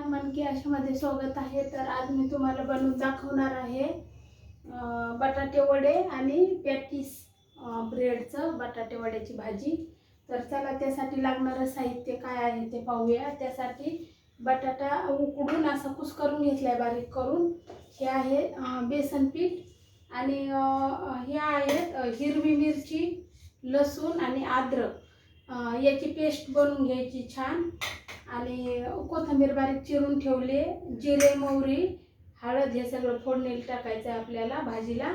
मनके अशामध्ये स्वागत आहे। तर आज मी तुम्हाला बनवून दाखवणार आहे बटाटे वडे आणि पॅटीस ब्रेडचं बटाटे वड्याची भाजी। तर चला त्यासाठी लागणारं साहित्य काय आहे ते पाहूया। त्यासाठी बटाटा उकडून असा कुस्करून घेतलाय बारीक करून। हे आहे बेसन पीठ आणि हे आहेत हिरवी मिरची, लसूण आणि अद्रक याची पेस्ट बनवून घ्यायची छान। आणि कोथिंबीर बारीक चिरून ठेवले, जिरे, मोहरी, हळद हे सगळं फोडणीला टाकायचं आहे आपल्याला भाजीला।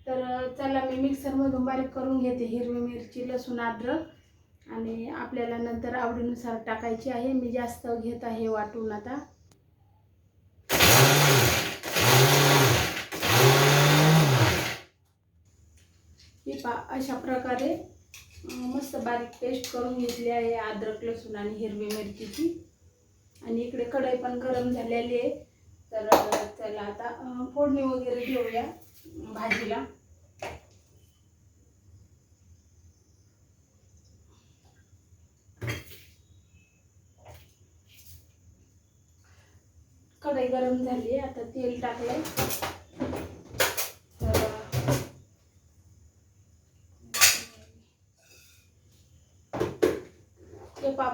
तर चला मी मिक्सरमधून बारीक करून घेते हिरवी मिरची, लसूण, अद्रक आणि आपल्याला नंतर आवडीनुसार टाकायची आहे। मी जास्त घेत आहे वाटून आता। ही अशा प्रकारे मस्त बारीक पेस्ट करून घेतली आहे अद्रक, लसूण आणि हिरवी मिरचीची। आणि इकडे कढई पण गरम झालेली आहे। तर चला आता फोडणी वगैरे देऊया भाजीला। कढई गरम झाली आहे, आता तेल टाकलंय।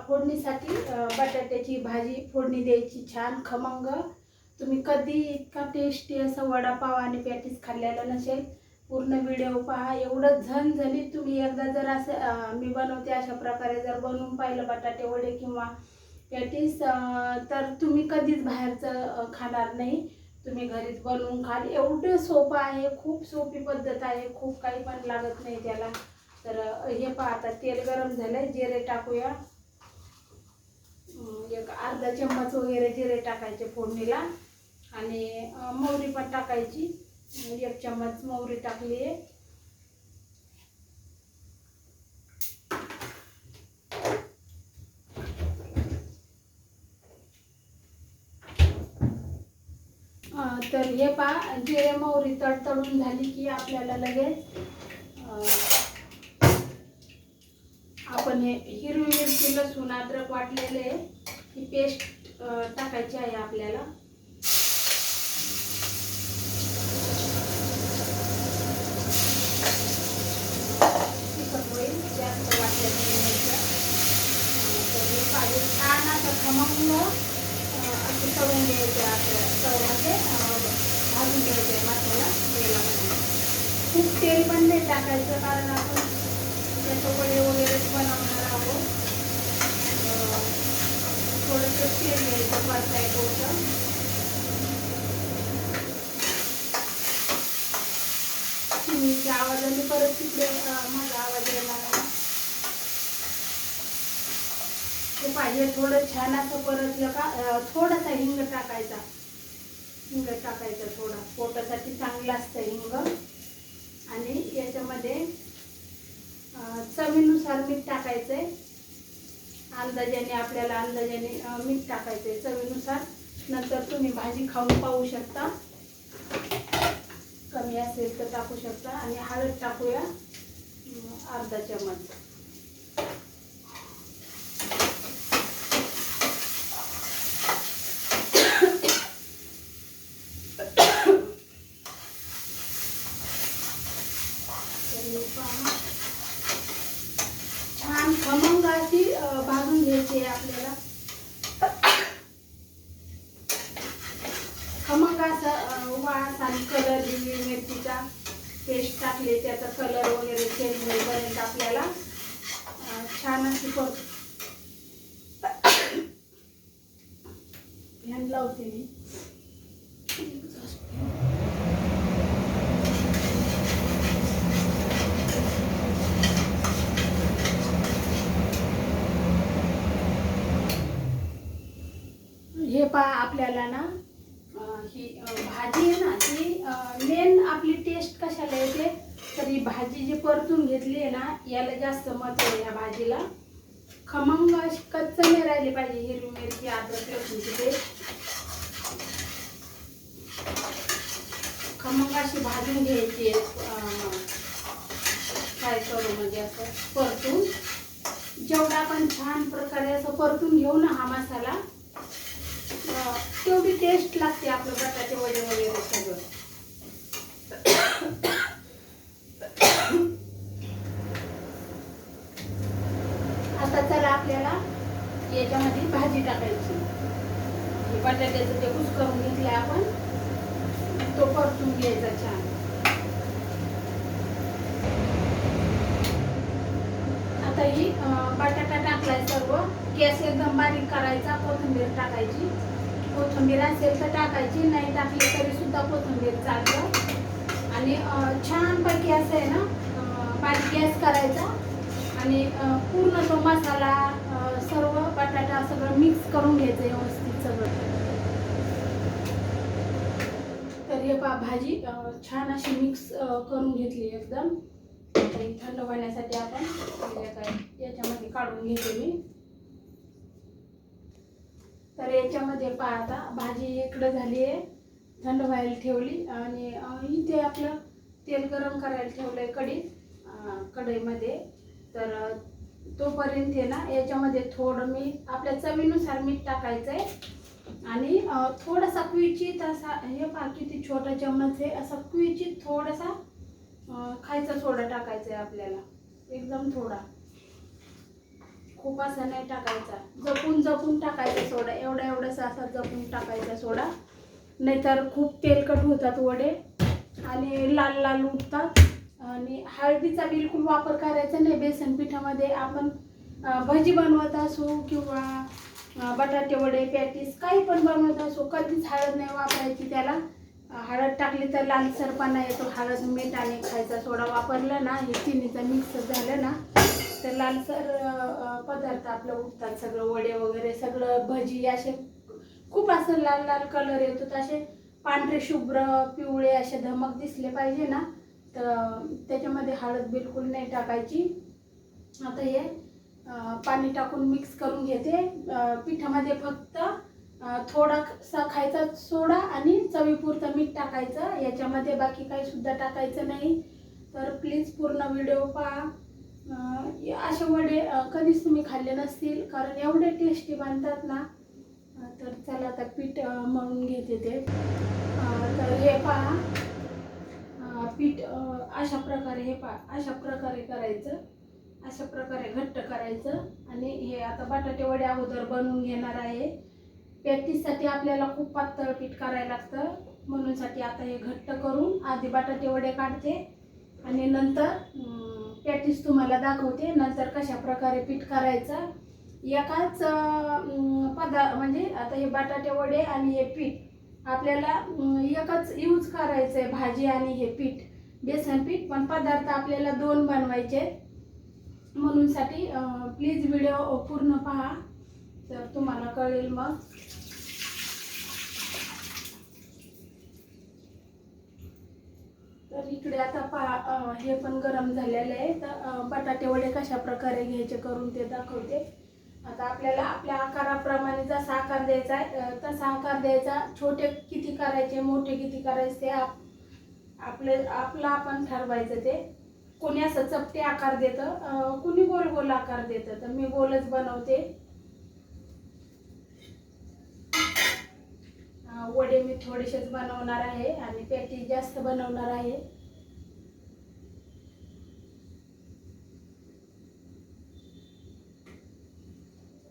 फोडणीसाठी बटाट्याची भाजी फोडणी द्यायची छान खमंग। तुम्ही कधी इतका टेस्टी असा वडापाव आणि पॅटीस खाल्लेला नसेल। पूर्ण व्हिडिओ पहा, एवढं झणझणीत। तुम्ही एकदा जर असं मी बनवते अशा प्रकारे जर बनवून पाहिलं बटाटे वडे किंवा पॅटीस तर तुम्ही कधीच बाहेरचं खाणार नाही, तुम्ही घरीच बनवून खाल। एवढं सोपं आहे, खूप सोपी पद्धत आहे, खूप काही पण लागत नाही त्याला। तर हे पहा, आता तेल गरम झालंय, जिरे टाकूया। एक अर्धा चम्मच वगैरे जिरे टाकायचे फोडणीला आणि मोहरी पण टाकायची। 1 चम्मच मोहरी टाकली आहे। तर हे पहा, जिरे मोहरी तडतडून झाली की आपल्याला लगेच आपण हे हिरवी मिरची, लसूण, अद्रक वाटलेले ही पेस्ट टाकायची आहे आपल्याला। तिखट होईल जास्त वाटलेलं नाही। तर हे पाहिजे छान असं खमंग असं तळून घ्यायचं आपल्याला, तळमध्ये भाजून घ्यायचं मसाला तेलामध्ये। खूप तेल पण नाही टाकायचं, कारण आपण त्याचं वडे वगैरे बनवणार आहोत। थोडंसं तेल घ्यायचं परतायचं। चिमणीच्या आवाजाने परत तिकडे माझा आवाज येणार आहे। ते पाहिजे थोडं छान असं परतलं का थोडासा हिंग टाकायचा। हिंग टाकायचा थोडा, पोटासाठी चांगलं असतं हिंग। आणि याच्यामध्ये चवीनुसार मीठ टाकायचंय। अंदाजाने आपल्याला अंदाजाने मीठ टाकायचंय चवीनुसार। नंतर तुम्ही भाजी खाऊन पाहू शकता, कमी असेल तर टाकू शकता। आणि हळद टाकूया अर्धा चम्मच। छान खमंग अशी भाजून घ्यायची आहे आपल्याला। खमंग असा वास आणि कलर, हिरवी मिरचीचा पेस्ट टाकले त्याचा कलर वगैरे चेंज होईपर्यंत आपल्याला छान अशी फॅन लावते मी। हे पहा, आपल्याला ना ही भाजी आहे ना, ही मेन आपली टेस्ट कशाला येते तर ही भाजी जी परतून घेतली आहे ना याला जास्त महत्त्व आहे। या भाजीला खमंग अशी कच्च नाही राहिली पाहिजे। हिरवी मिरची, अद्रक, लसूणची पेस्ट खमंग अशी भाजून घ्यायची फ्राय करून, म्हणजे असं परतून। जेवढा आपण छान प्रकारे असं परतून घेऊ ना हा मसाला तेवढी टेस्ट लागते आपलं बटाटे वडे वगैरे सगळं. आता चला आपल्याला याच्यामध्ये भाजी टाकायची. बटाट्याचं ते कुस करून घेतलंय आपण, तो परतून घ्यायचा छान. आता ही बटाटा टाकलाय सर्व. गॅस एकदम बारीक करायचा. कोथिंबीर टाकायची. कोथिंबीर असेल तर टाकायची, नाही टाकली तरी सुद्धा कोथिंबीर चालतं. आणि छानपैकी असं आहे ना, बारीक गॅस करायचा आणि पूर्ण तो मसाला सर्व बटाटा सगळं मिक्स करून घ्यायचं व्यवस्थित सगळं. तर हे भाजी छान अशी मिक्स करून घेतली एकदम. थंड होण्यासाठी आपण याच्यामध्ये काढून घेते मी. तर याच्यामध्ये आता भाजी इकडं झाली आहे, थंड व्हायला ठेवली. आणि इथे आपलं तेल गरम करायला ठेवलंय कढईमध्ये. तर तोपर्यंत आहे ना, याच्यामध्ये थोडं मीठ, आपल्या चवीनुसार मीठ टाकायचंय. आणि थोडासा क्वचित असा, हे पहा किती छोटा चम्मच आहे, असा क्वचित थोडासा खायचा सोडा टाकायचा आहे आपल्याला. एकदम थोडा, खूप असा नाही टाकायचा. जपून जपून टाकायचा सोडा. एवढासा असा जपून टाकायचा सोडा, नाहीतर खूप तेलकट होतात वडे आणि लाल लाल उठतात. आणि हळदीचा बिलकुल वापर करायचा नाही बेसन पिठामध्ये. आपण भजी बनवत असो किंवा बटाटे वडे, पॅटीस काही पण बनवत असो, कधीच हळद नाही वापरायची त्याला. हळद टाकली तर लालसरपणा येतो. हळद, मीठ आणि खायचा सोडा वापरला ना, हे तिन्हीचं मिक्स झालं ना, तर लालसर पदार्थ आपलं उठतात. सगळं वडे वगैरे सगळं, भजी असे खूप असं लाल लाल कलर येतो. तसे पांढरे शुभ्र पिवळे असे धमक दिसले पाहिजे ना, तर त्याच्यामध्ये हळद बिलकुल नाही टाकायची. आता हे पाणी टाकून मिक्स करून घेते. पिठामध्ये फक्त थोडासा खायचा सोडा आणि चवीपुरतं मीठ टाकायचं याच्यामध्ये, बाकी काही सुद्धा टाकायचं नाही. तर प्लीज पूर्ण व्हिडिओ पहा. असे वडे कधीच तुम्ही खाल्ले नसतील, कारण एवढे टेस्टी बनतात ना. तर चला आता पीठ मळून घेते ते. तर हे पहा, पीठ अशा प्रकारे, हे पहा अशा प्रकारे करायचं. अशा प्रकारे घट्ट करायचं. आणि हे आता बटाटे वडे अगोदर बनवून घेणार आहे. पॅटीससाठी आपल्याला खूप पातळ पीठ करायला लागतं, म्हणून साठी आता हे घट्ट करून आधी बटाटे वडे काढते आणि नंतर पॅटीस तुम्हाला दाखवते. नंतर कशा प्रकारे पीठ करायचं. एकाच म्हणजे आता हे बटाटे वडे आणि हे पीठ आपल्याला एकच यूज करायचं आहे, भाजी आणि हे पीठ, बेसन पीठ. पण पदार्थ आपल्याला दोन बनवायचे, म्हणून साठी प्लीज व्हिडिओ पूर्ण पहा, तर तुम्हाला कळेल मग. तर इकडे आता पहा, हे पण गरम झालेलं आहे. तर बटाटे वडे कशा प्रकारे घ्यायचे करून ते दाखवते. आता आपल्याला आपल्या आकाराप्रमाणे जसा आकार द्यायचा आहे तसा आकार द्यायचा. छोटे किती करायचे, मोठे किती करायचे, ते आपलं आपण ठरवायचं. ते कोणी असं चपटे आकार देतं, कुणी गोल गोल आकार देतं, तर मी गोलच बनवते. वडे मी थोडेसेच बनवणार आहे आणि पॅटीस जास्त बनवणार आहे.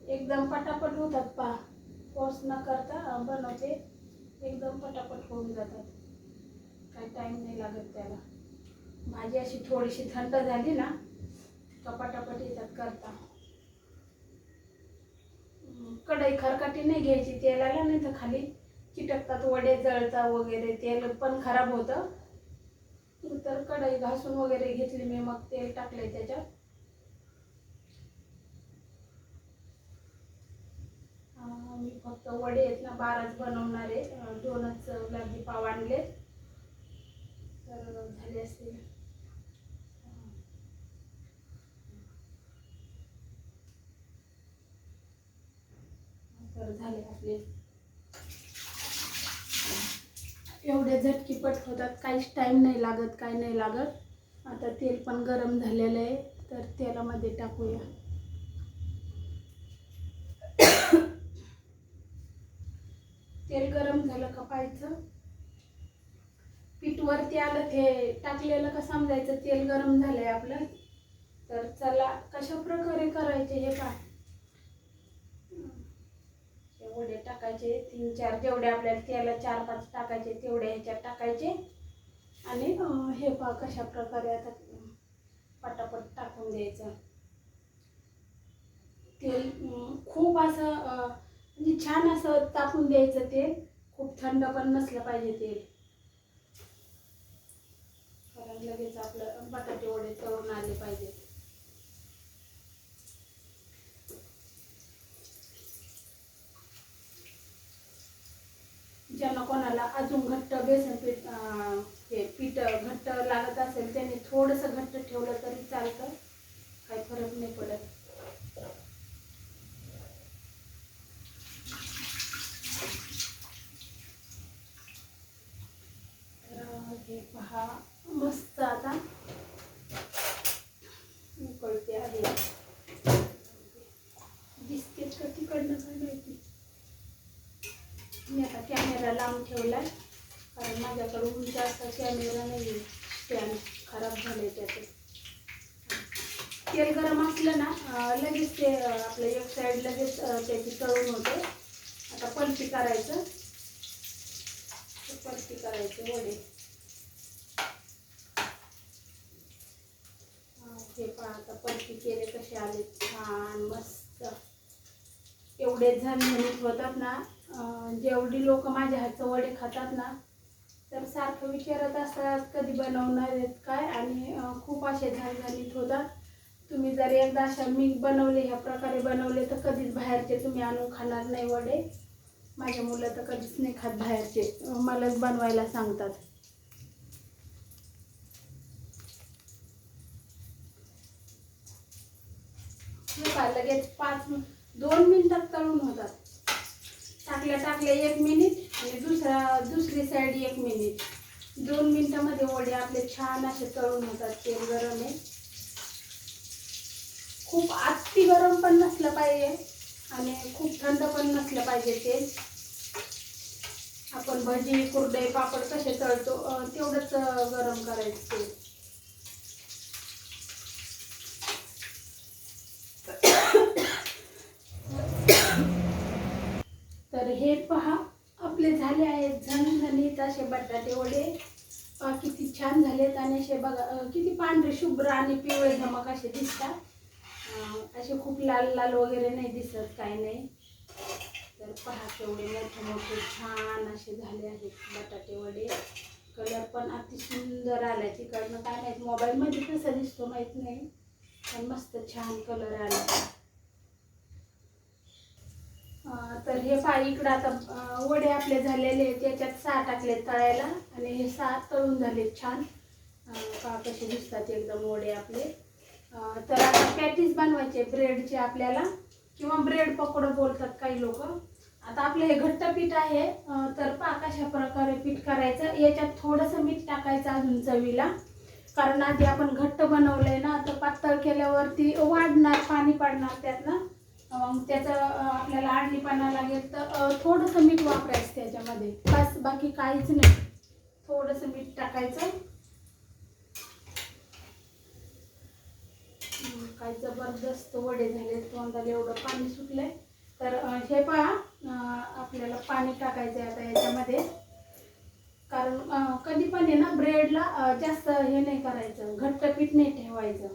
एकदम पटापट होतात पहा. फोर्स न करता बनवते, एकदम पटापट होऊन जातात. काही टाइम नाही लागत त्याला. भाजी अशी थोडीशी थंड झाली ना का पटापट येतात करता. कढई खरकटी नाही घ्यायची तेलाला, नाही तर खाली चिटकतात वडे, जळता वगैरे, तेल पण खराब होतं. तर कढई घासून वगैरे घेतली मी, मग तेल टाकलंय त्याच्यात. मी फक्त वडे आहेत ना 12च बनवणार आहे, 2च लादी पाव आणले तर झाले असतील. तर झाले आपले. एवढे झटकीपट होतात, काहीच टाइम नाही लागत, काही नाही लागत. आता तेल पण गरम झालेलं आहे, तर तेलामध्ये टाकूया. तेल गरम झालं का पाहायचं. पीठ वरती आलं ते टाकलेलं का समजायचं तेल गरम झालंय आपलं. तर चला कशा प्रकारे करायचे हे पहा. वडे टाकायचे 3-4, जेवढे आपल्याला तेला 4-5 टाकायचे तेवढे ह्याच्यात टाकायचे. आणि हे पहा कशा प्रकारे आता पटापट टाकून द्यायचं. तेल खूप असं म्हणजे छान असं तापून द्यायचं. तेल खूप थंड पण नसलं पाहिजे तेल, कारण लगेच आपलं बटाटे वडे तळून आले पाहिजे. ज्यांना कोणाला अजून घट्ट बेसन पीठ हे पीठ घट्ट लागत असेल त्यांनी थोडंसं घट्ट ठेवलं तरी चालतं, काही फरक नाही पडत. हे पहा मस्त आता उकळते आहे. दिसते का तिकडनं काय माहिती. मी आता कॅमेरा लावून ठेवलाय कारण माझ्याकडे उंच असा कॅमेरा नाही, स्टँड खराब झाले त्याचे. तेल गरम असलं ना लगेच ते आपलं एक साईड लगेच त्याची तळून होते. आता पलटी करायचं, पलटी करायचे वडे. हे पहा आता पलटी केले कसे आले छान मस्त. एवढे झणझणीत होतात ना. जेवढी लोक माझ्या हातचं वडे खातात ना तर सारखं विचारत असतात कधी बनवणार आहेत काय. आणि खूप असे झणझणीत होतात. तुम्ही जर एकदा अशा मी बनवले ह्या प्रकारे बनवले तर कधीच बाहेरचे तुम्ही आणून खाणार नाही वडे. माझ्या मुलं तर कधीच नाही खात बाहेरचे, मलाच बनवायला सांगतात. लगेच 2 मिनिटात तळून होतात. टाकल्या 1 मिनिट आणि दुसरी साईड 1 मिनिट. 2 मिनिटामध्ये वडे आपले छान असे तळून होतात. तेल गरम आहे, खूप अति गरम पण नसलं पाहिजे आणि खूप थंड पण नसलं पाहिजे. तेल आपण भजी कुरडे पापड कसे तळतो तेवढंच गरम करायचं तेल. तर हे पहा आपले झाले आहेत झणझणीत असे बटाटे वडे. किती छान झालेत आणि असे बघा किती पांढरे शुभ्र आणि पिवळे धमक असे दिसतात. असे खूप लाल लाल वगैरे नाही दिसत, काही नाही. तर पहा केवढे मोठे मोठे छान असे झाले आहेत बटाटे वडे. कलर पण अति सुंदर आलाय. तिकडनं काय माहित मोबाईलमध्ये कसा दिसतो माहित नाही, पण मस्त छान कलर आला. तर हे पहा इकडं आता वडे आपले झालेले त्याच्यात 6 टाकले तळायला आणि हे 6 तळून झाले छान. पहा कसे दिसतात एकदम वडे आपले. तर आता पॅटीस बनवायचे ब्रेडचे आपल्याला, किंवा ब्रेड पकोडा बोलतात काही लोक. आता आपलं हे घट्ट पीठ आहे. तर पहा कशा प्रकारे पीठ करायचं. याच्यात थोडंसं मीठ टाकायचं अजून चवीला, कारण आधी आपण घट्ट बनवलंय ना तर पातळ केल्यावरती वाढणार, पाणी पडणार त्यातनं. मग त्याचं आपल्याला आडणीपणा लागेल तर थोडंसं मीठ वापरायचं त्याच्यामध्ये, बस बाकी काहीच नाही. थोडंसं मीठ टाकायचं. काय जबरदस्त वडे झाले, तोंडाला एवढं पाणी सुटलंय. तर हे पहा आपल्याला पाणी टाकायचं आहे आता याच्यामध्ये. कारण कधी पण आहे ना ब्रेडला जास्त हे नाही करायचं, घट्ट पीठ नाही ठेवायचं,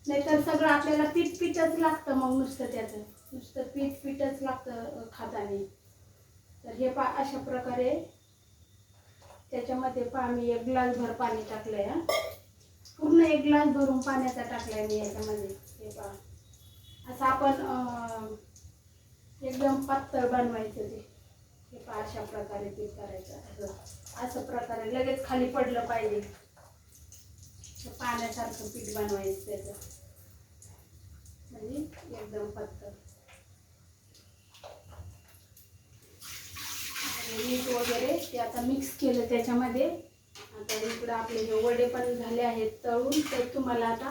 नाहीतर सगळं आपल्याला पीठ पीठच लागतं. मग नुसतं पीठ पीठच लागतं खाताना. तर हे पहा अशा प्रकारे त्याच्यामध्ये पहा मी 1 ग्लास भर पाणी टाकलंय. पूर्ण 1 ग्लास भरून पाण्याचा टाकलाय मी याच्यामध्ये. हे पहा असं आपण एकदम पातळ बनवायचं ते. हे पहा अशा प्रकारे पीठ करायचं. असं प्रकारे लगेच खाली पडलं पाहिजे, पाण्यासारखं पीठ बनवायचं त्याचं, म्हणजे एकदम पातळ. मीठ वगैरे ते आता मिक्स केलं त्याच्यामध्ये. आता इकडं आपले हे वडे पण झाले आहेत तळून. तर तुम्हाला आता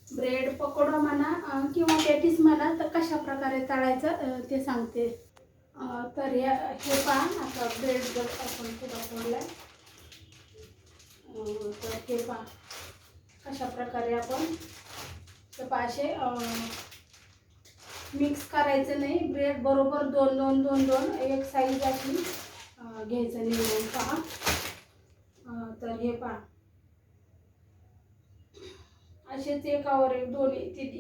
ब्रेड पकोडा म्हणा किंवा पॅटीस म्हणा तर कशा प्रकारे तळायचं ते सांगते. तर हे पहा आता ब्रेड जर आपण पुढं फोडलाय तर हे पहा कशा प्रकारे आपण ते पाशे मिक्स करायचं नाही. ब्रेड बरोबर दोन दोन दोन दोन एक साईज अशी घ्यायचं निवडून पहा. तर हे पहा असेच एकावर एक दोन्ही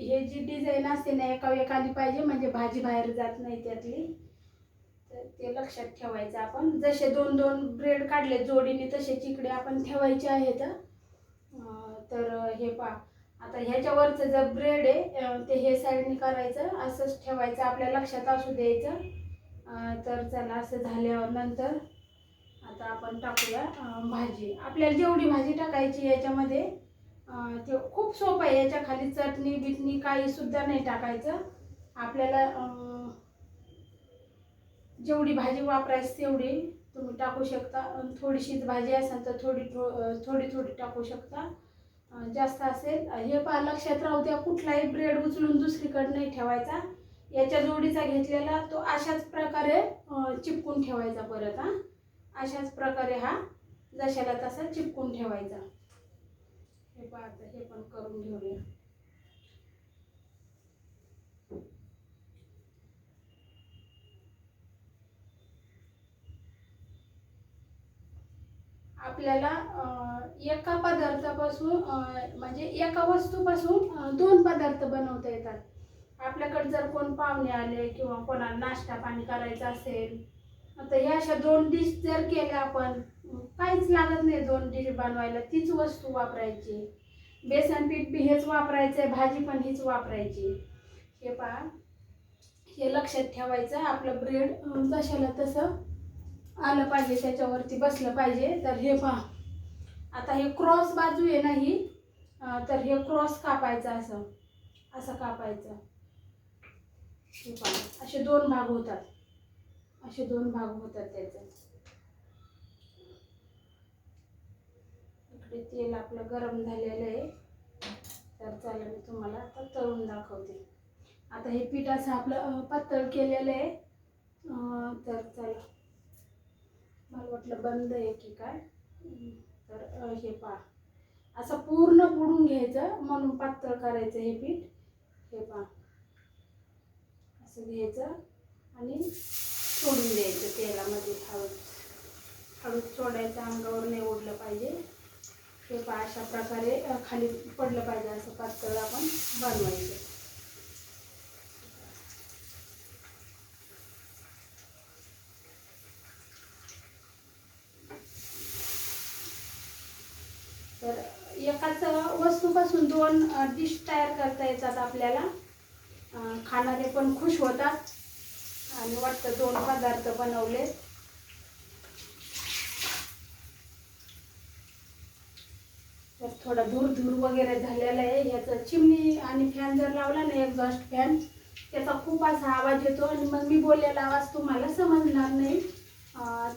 हे जी डिझाईन असते ना एकावर एक आली पाहिजे म्हणजे भाजी बाहेर जात नाही त्यातली. तर ते लक्षात ठेवायचं. आपण जसे दोन दोन ब्रेड काढले जोडीने तसेच इकडे आपण ठेवायचे आहेत. तर हे पहा आता ह्याच्यावरचं जर ब्रेड आहे ते हे साईडने करायचं असंच ठेवायचं आपल्या लक्षात असू द्यायचं. तर चला असं झाल्यावर नंतर आता आपण टाकूया भाजी. आपल्याला जेवढी भाजी टाकायची याच्यामध्ये ते खूप सोपं आहे. याच्या खाली चटणी बिटणी काही सुद्धा नाही टाकायचं. आपल्याला जेवढी भाजी वापरायची तेवढी तुम्ही टाकू शकता. थोडीशीच भाजी असेल तर थोडी थोडी टाकू शकता. जास्त असेल हे पहा लक्षात राहू द्या. कुठलाही ब्रेड उचलून दुसरीकडे नाही ठेवायचा. याच्या जोडीचा घेतलेला तो अशाच प्रकारे चिपकून ठेवायचा परत. अशाच प्रकारे हा जशाला तसा चिपकून ठेवायचा. हे पहा आता हे पण करून घेऊया. आपल्याला एका पदार्थापासून म्हणजे एका वस्तूपासून दोन पदार्थ बनवता येतात. आपल्याकडे जर कोण पाहुणे आले किंवा कोणाला नाश्ता पाणी करायचा असेल तर ह्या अशा दोन डिश जर केल्या आपण काहीच लागत नाही दोन डिश बनवायला. तीच वस्तू वापरायची. बेसन पीठ बी हेच वापरायचं, भाजी पण हीच वापरायची. हे पहा हे लक्षात ठेवायचं. आपलं ब्रेड जशाला तसं आलं पाहिजे त्याच्यावरती बसलं पाहिजे. तर हे पहा आता हे क्रॉस बाजू आहे ना ही तर हे क्रॉस कापायचं असं असं कापायचं. हे पहा असे दोन भाग होतात. असे दोन भाग होतात त्याचे. इकडे तेल आपलं गरम झालेलं आहे. तर चला मी तुम्हाला आता तळून दाखवते. आता हे पीठ असं आपलं पातळ केलेलं आहे. तर चला मला वाटलं बंद आहे की काय. तर हे पहा असं पूर्ण बुडून घ्यायचं म्हणून पातळ करायचं हे पीठ. हे पहा असं घ्यायचं आणि सोडून द्यायचं तेलामध्ये. हळूच सोडायचं. अंगावर नाही उडलं पाहिजे. हे पहा अशा प्रकारे खाली पडलं पाहिजे असं पातळ आपण बनवायचं. तर एकाच वस्तूपासून दोन डिश तयार करता येतात आपल्याला. खाणारे पण खुश होतात आणि वाटतं दोन पदार्थ बनवले. तर थोडा धूर वगैरे झालेला आहे. याचं चिमणी आणि फॅन जर लावला ना एक्झॉस्ट फॅन त्याचा खूप असा आवाज येतो आणि मग मी बोललेला आवाज तुम्हाला समजणार नाही.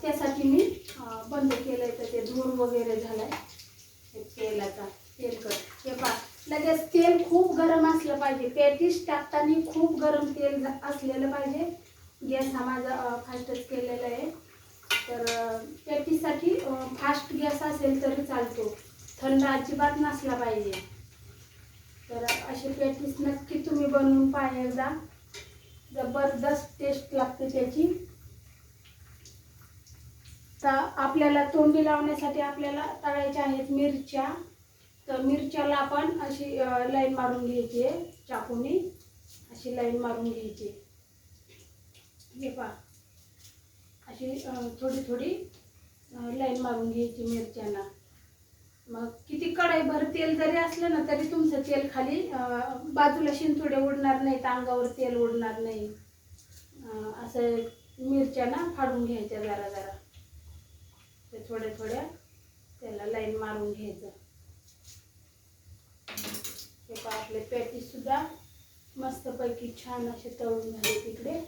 त्यासाठी मी बंद केलंय. तर ते धूर वगैरे झालाय तेलाचा तेलकट. हे पहा लगेच तेल खूप गरम असलं पाहिजे. पॅटीस टाकताना खूप गरम तेल असलेलं पाहिजे. गॅस हा माझा फास्टच केलेला आहे. तर पॅटीससाठी फास्ट गॅस असेल तरी चालतो. थंड अजिबात नसला पाहिजे. तर असे पॅटीस नक्की तुम्ही बनवून पहा एकदा. जबरदस्त टेस्ट लागते त्याची. तर आपल्याला तोंडी लावण्यासाठी आपल्याला तळायच्या आहेत मिरच्या. तर मिरच्याला आपण अशी लाईन मारून घ्यायची आहे चाकूने. अशी लाईन मारून घ्यायची. हे पहा अशी थोडी थोडी लाईन मारून घ्यायची मिरच्यांना. मग किती कढईभर तेल जरी असलं ना तरी तुमचं तेल खाली बाजूला शिंतोडे उडणार नाहीत. अंगावर तेल उडणार नाही. असं मिरच्यांना फाडून घ्यायच्या जरा जरा. ते थोड्या थोड्या त्याला लाईन मारून घ्यायचं. हे पहा आपले पॅटीस सुद्धा मस्तपैकी छान असे तळून झाले तिकडे.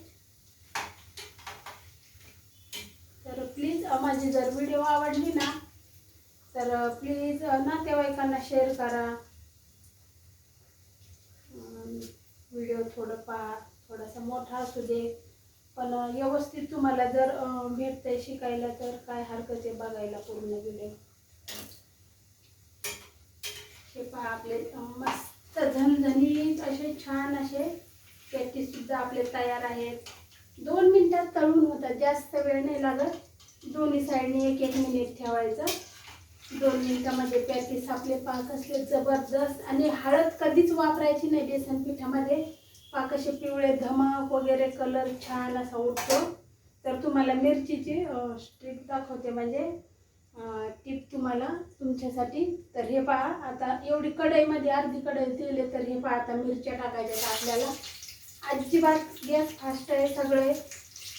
तर प्लीज माझी जर व्हिडिओ आवडली ना तर प्लीज नातेवाईकांना शेअर करा. व्हिडिओ थोडं पहा. थोडासा मोठा असू दे पण व्यवस्थित तुम्हाला जर भेटतंय शिकायला तर काय हरकत आहे बघायला पूर्ण व्हिडिओ. हे पहा आपले मस्त झणझणीत असे छान असे पॅटीस सुद्धा आपले तयार आहेत. 2 मिनिटात तळून होतात, जास्त वेळ नाही लागत. दोन्ही साईडने 1-1 मिनिट ठेवायचं. 2 मिनिटामध्ये पॅटीस आपले पाक असले जबरदस्त. आणि हळद कधीच वापरायची नाही बेसन पिठामध्ये. पाक असे पिवळे धमक वगैरे कलर छान असा उठतो. तर तुम्हाला मिरचीची स्ट्रिप दाखवते, म्हणजे टिप तुम्हाला तुमच्यासाठी. तर हे पहा, आता एवढी कढईमध्ये अर्धी कढई तेल आहे. तर हे पहा, आता मिरच्या टाकायच्या आपल्याला. अजिबात गॅस फास्ट आहे सगळे,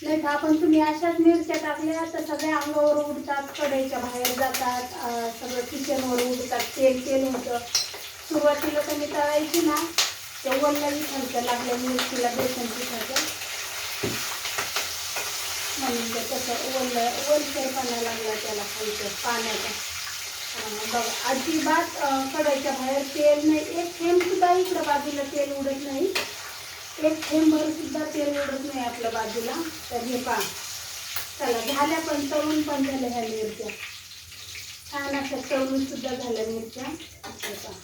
नाही तर आपण तुम्ही अशाच मिरच्या टाकल्या तर सगळ्या अंगावर उडतात, कढईच्या बाहेर जातात, सगळं किचनवर उडतात, तेल तेल होतं. सुरुवातीला तर मी तळायची ना, ते वल्लही खालचं लागलं मिरचीला बेसन पिठाचं, म्हणून ते तसं वलसरपणा लागला त्याला खालचं पाण्याचा. बघा, अजिबात कढईच्या बाहेर तेल नाही, एक थेंब सुद्धा इकडं बाजूला तेल उडत नाही, एक थेंबभर सुद्धा तेल उडत नाही आपल्या बाजूला. तर हे पहा, चला झाल्या पण तळून पण झाल्या ह्या मिरच्या, छान अशा तळून सुद्धा झाल्या मिरच्या. हे पहा,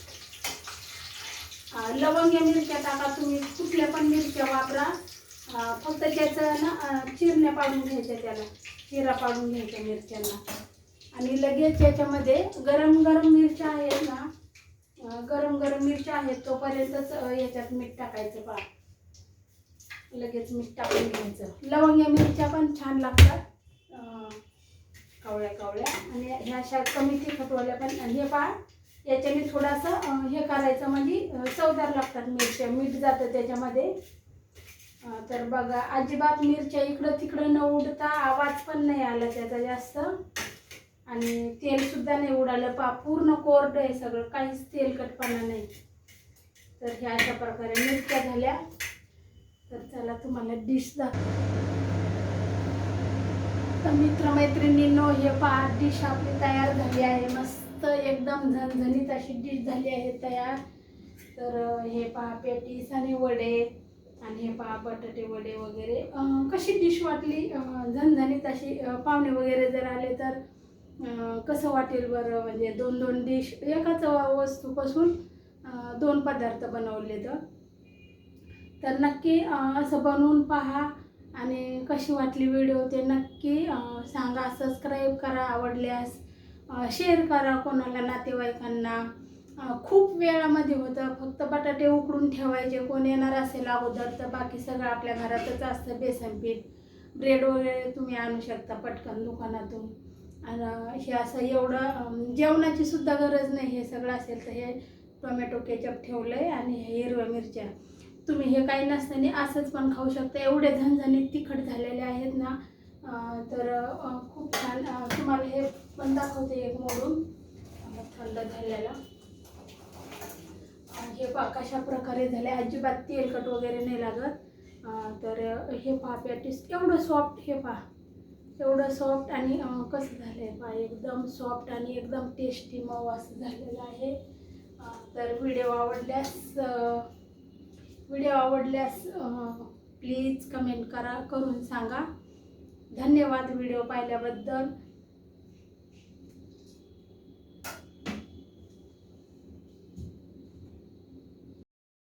लवंग्या मिरच्या टाका, तुम्ही कुठल्या पण मिरच्या वापरा, फक्त त्याचं ना चिरण्या पाडून घ्यायच्या, त्याला चिरा पाडून घ्यायच्या मिरच्यांना. आणि लगेच याच्यामध्ये गरम गरम मिरच्या आहेत ना, गरम गरम मिरच्या आहेत तोपर्यंतच याच्यात मीठ टाकायचं. पहा, लगेच मीठ टाकून घ्यायचं. लवंग्या मिरच्या पण छान लागतात, कावळ्या कावळ्या. आणि ह्या अशा कमी तिखटवाल्या पण. आणि हे पहा, याच्याने थोडंसं हे करायचं, म्हणजे चवदार लागतात मिरच्या, मीठ जातं त्याच्यामध्ये. तर बघा, अजिबात मिरच्या इकडं तिकडं न उडता, आवाज पण नाही आला त्याचा जास्त, आणि तेल सुद्धा नाही उडालं. पहा, पूर्ण कोरडं आहे सगळं, काहीच तेलकटपणा नाही. तर ह्या अशा प्रकारे मिरच्या झाल्या. तर चला तुम्हाला डिश दाखव. तर मित्रमैत्रिणींनो, हे पहा, डिश आपली तयार झाली आहे. मस्त एकदम झणझणीत अशी डिश झाली आहे तयार. तर हे पहा, पॅटीस आणि वडे, आणि हे पहा बटाटे वडे वगैरे. कशी डिश वाटली, झणझणीत अशी. पाहुणे वगैरे जर आले तर कसं वाटेल बरं, म्हणजे 2-2 डिश एकाच वस्तूपासून 2 पदार्थ बनवले. तर नक्की असं बनवून पहा, आणि कशी वाटली व्हिडिओ ते नक्की सांगा. सबस्क्राईब करा, आवडल्यास शेअर करा कोणाला, नातेवाईकांना. खूप वेळामध्ये होतं, फक्त बटाटे उकडून ठेवायचे. कोण येणार असेल अगोदर तर बाकी सगळं आपल्या घरातच असतं. बेसन पीठ, ब्रेड वगैरे तुम्ही आणू शकता पटकन दुकानातून. आणि हे असं एवढं जेवणाची सुद्धा गरज नाही. हे सगळं असेल तर हे टोमॅटो केचप ठेवलं आहे, आणि हे हिरव्या मिरच्या. तुम्ही हे काही नसताना असंच पण खाऊ शकता. एवढे झणझणीत तिखट झालेले आहेत ना, तर खूप छान. तुम्हाला हे पण दाखवते एक मोडून थंड झालेला. हे पहा कशा प्रकारे झाले, अजिबात तेलकट वगैरे नाही लागत. तर हे पहा, पॅटीस एवढं सॉफ्ट, हे पहा एवढं सॉफ्ट, आणि कसं झालं आहे पहा, एकदम सॉफ्ट आणि एकदम टेस्टी मऊ असं झालेलं आहे. तर व्हिडिओ आवडल्यास प्लीज कमेंट करून सांगा. धन्यवाद व्हिडिओ पाहिल्याबद्दल.